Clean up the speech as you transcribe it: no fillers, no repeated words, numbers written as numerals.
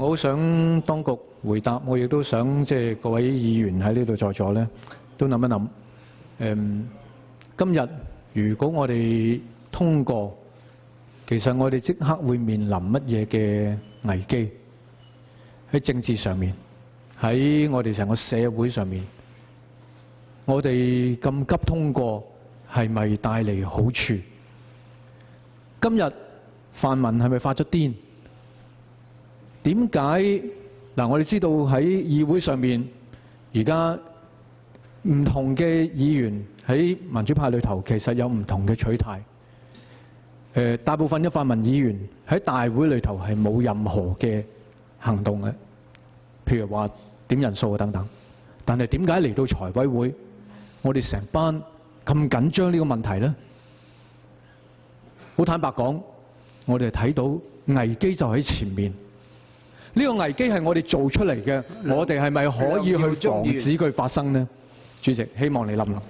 我好想當局回答，我亦都想各位議員喺呢度在座咧，都諗一諗。今日如果我哋通過，其實我哋即刻會面臨乜嘢嘅危機？喺政治上面，喺我哋成個社會上面，我哋咁急通過係咪帶嚟好處？今日泛民係咪發咗癲？點解嗱？我哋知道喺議會上面，而家唔同嘅議員喺民主派裏頭，其實有唔同嘅取態。大部分嘅泛民議員喺大會裏頭係冇任何嘅行動嘅，譬如話點人數啊等等。但係點解嚟到財委會，我哋成班咁緊張呢個問題呢？好坦白講，我哋睇到危機就喺前面。呢個危機係我哋做出嚟嘅，我哋係咪可以去防止佢發生呢？主席，希望你諗諗。